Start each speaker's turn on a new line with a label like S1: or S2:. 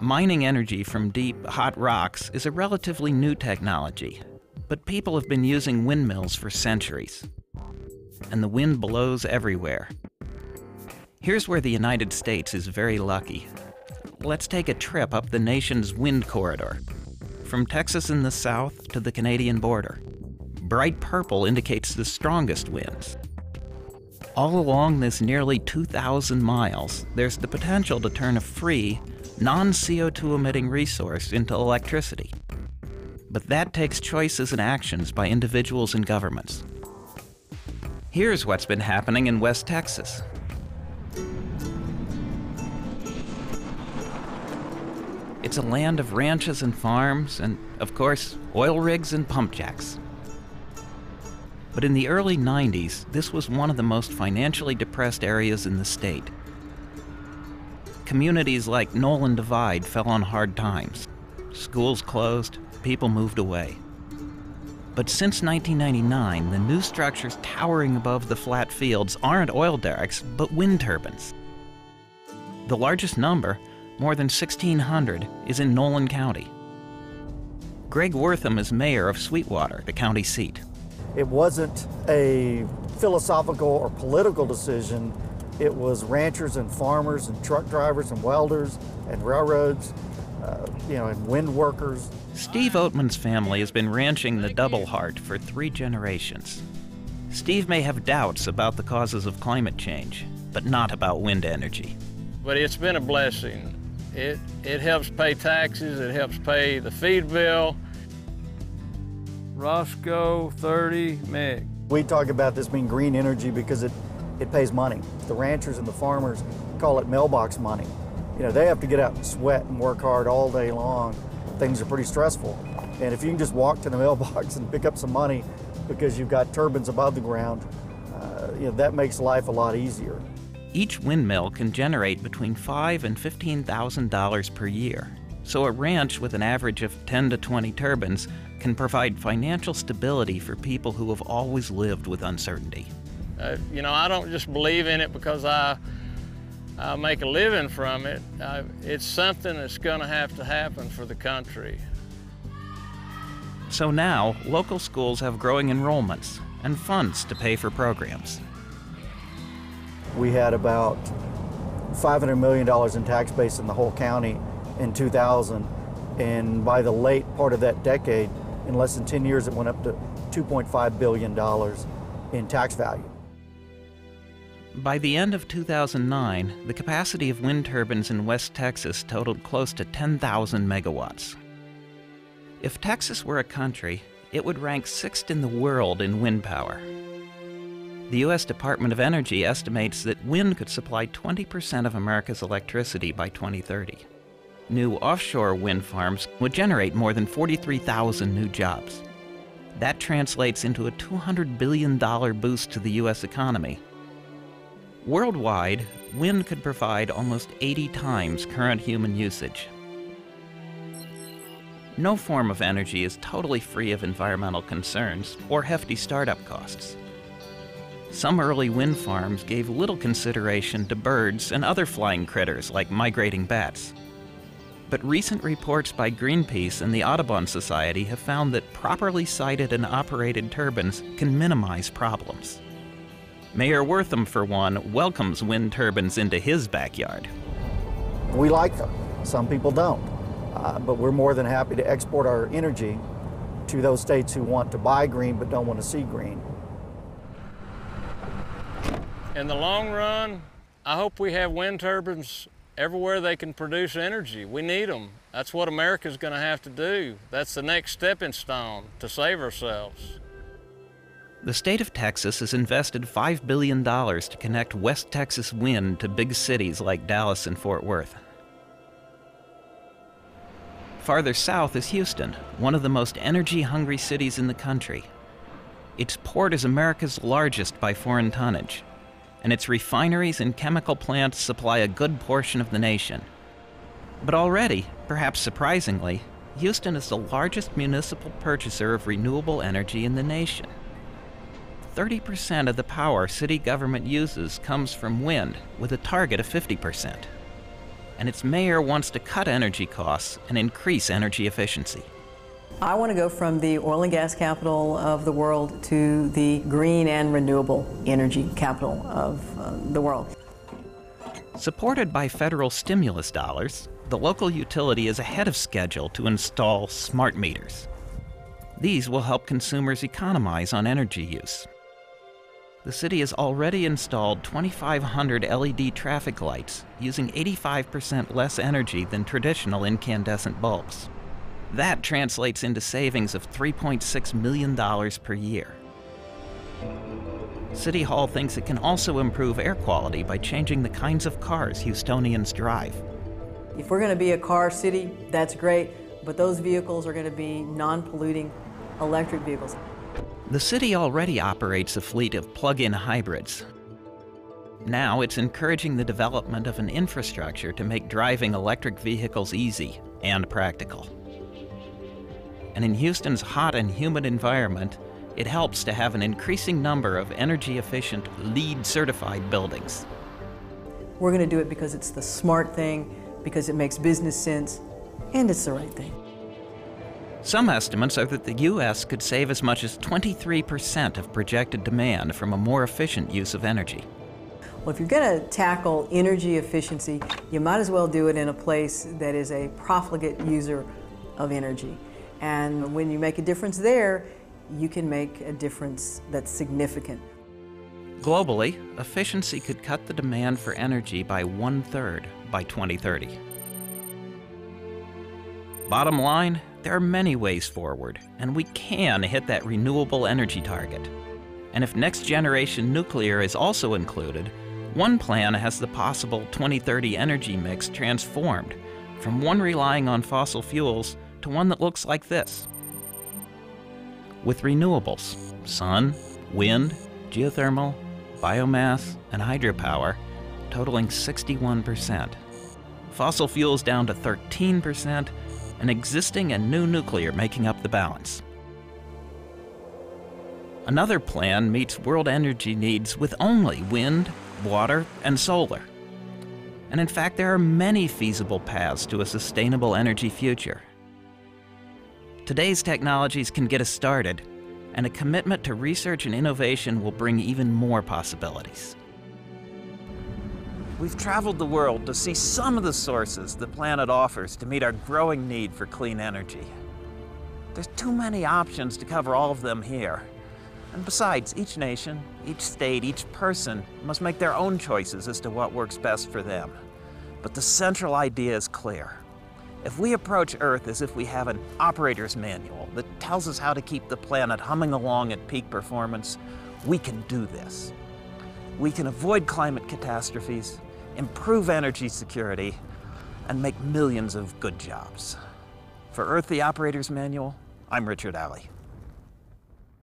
S1: Mining energy from deep, hot rocks is a relatively new technology, but people have been using windmills for centuries. And the wind blows everywhere. Here's where the United States is very lucky. Let's take a trip up the nation's wind corridor, from Texas in the south to the Canadian border. Bright purple indicates the strongest winds. All along this nearly 2,000 miles, there's the potential to turn a free, non-CO2 emitting resource into electricity. But that takes choices and actions by individuals and governments. Here's what's been happening in West Texas. It's a land of ranches and farms and, of course, oil rigs and pump jacks. But in the early 90s, this was one of the most financially depressed areas in the state. Communities like Nolan Divide fell on hard times. Schools closed, people moved away. But since 1999, the new structures towering above the flat fields aren't oil derricks, but wind turbines. The largest number, more than 1,600, is in Nolan County. Greg Wortham is mayor of Sweetwater, the county seat.
S2: It wasn't a philosophical or political decision. It was ranchers and farmers and truck drivers and welders and railroads, and wind workers.
S1: Steve Oatman's family has been ranching the Double Heart for 3 generations. Steve may have doubts about the causes of climate change, but not about wind energy.
S3: But it's been a blessing. It helps pay taxes, it helps pay the feed bill. Roscoe 30 meg.
S2: We talk about this being green energy because it pays money. The ranchers and the farmers call it mailbox money. They have to get out and sweat and work hard all day long. Things are pretty stressful. And if you can just walk to the mailbox and pick up some money because you've got turbines above the ground, that makes life a lot easier.
S1: Each windmill can generate between $5,000 and $15,000 per year. So a ranch with an average of 10 to 20 turbines can provide financial stability for people who have always lived with uncertainty.
S3: I don't just believe in it because I make a living from it. It's something that's going to happen for the country.
S1: So now, local schools have growing enrollments and funds to pay for programs.
S2: We had about $500 million in tax base in the whole county in 2000, and by the late part of that decade, in less than 10 years, it went up to $2.5 billion in tax value.
S1: By the end of 2009, the capacity of wind turbines in West Texas totaled close to 10,000 megawatts. If Texas were a country, it would rank 6th in the world in wind power. The U.S. Department of Energy estimates that wind could supply 20% of America's electricity by 2030. New offshore wind farms would generate more than 43,000 new jobs. That translates into a $200 billion boost to the U.S. economy. Worldwide, wind could provide almost 80 times current human usage. No form of energy is totally free of environmental concerns or hefty startup costs. Some early wind farms gave little consideration to birds and other flying critters like migrating bats. But recent reports by Greenpeace and the Audubon Society have found that properly sited and operated turbines can minimize problems. Mayor Wortham, for one, welcomes wind turbines into his backyard.
S2: We like them. Some people don't. But we're more than happy to export our energy to those states who want to buy green but don't want to see green.
S3: In the long run, I hope we have wind turbines everywhere they can produce energy. We need them. That's what America's going to have to do. That's the next stepping stone to save ourselves.
S1: The state of Texas has invested $5 billion to connect West Texas wind to big cities like Dallas and Fort Worth. Farther south is Houston, one of the most energy-hungry cities in the country. Its port is America's largest by foreign tonnage, and its refineries and chemical plants supply a good portion of the nation. But already, perhaps surprisingly, Houston is the largest municipal purchaser of renewable energy in the nation. 30% of the power city government uses comes from wind, with a target of 50%. and its mayor wants to cut energy costs and increase energy efficiency.
S4: I want to go from the oil and gas capital of the world to the green and renewable energy capital of the world.
S1: Supported by federal stimulus dollars, the local utility is ahead of schedule to install smart meters. These will help consumers economize on energy use. The city has already installed 2,500 LED traffic lights using 85% less energy than traditional incandescent bulbs. That translates into savings of $3.6 million per year. City Hall thinks it can also improve air quality by changing the kinds of cars Houstonians drive.
S4: If we're going to be a car city, that's great, but those vehicles are going to be non-polluting electric vehicles.
S1: The city already operates a fleet of plug-in hybrids. Now it's encouraging the development of an infrastructure to make driving electric vehicles easy and practical. And in Houston's hot and humid environment, it helps to have an increasing number of energy-efficient, LEED-certified buildings.
S4: We're going to do it because it's the smart thing, because it makes business sense, and it's the right thing.
S1: Some estimates are that the U.S. could save as much as 23% of projected demand from a more efficient use of energy.
S4: Well, if you're going to tackle energy efficiency, you might as well do it in a place that is a profligate user of energy. And when you make a difference there, you can make a difference that's significant.
S1: Globally, efficiency could cut the demand for energy by 1/3 by 2030. Bottom line, there are many ways forward, and we can hit that renewable energy target. And if next-generation nuclear is also included, one plan has the possible 2030 energy mix transformed from one relying on fossil fuels to one that looks like this. With renewables, sun, wind, geothermal, biomass, and hydropower totaling 61%. Fossil fuels down to 13%, and existing and new nuclear making up the balance. Another plan meets world energy needs with only wind, water, and solar. And in fact, there are many feasible paths to a sustainable energy future. Today's technologies can get us started, and a commitment to research and innovation will bring even more possibilities. We've traveled the world to see some of the sources the planet offers to meet our growing need for clean energy. There's too many options to cover all of them here. And besides, each nation, each state, each person must make their own choices as to what works best for them. But the central idea is clear. If we approach Earth as if we have an operator's manual that tells us how to keep the planet humming along at peak performance, we can do this. We can avoid climate catastrophes, improve energy security, and make millions of good jobs. For Earth, the Operator's Manual, I'm Richard Alley.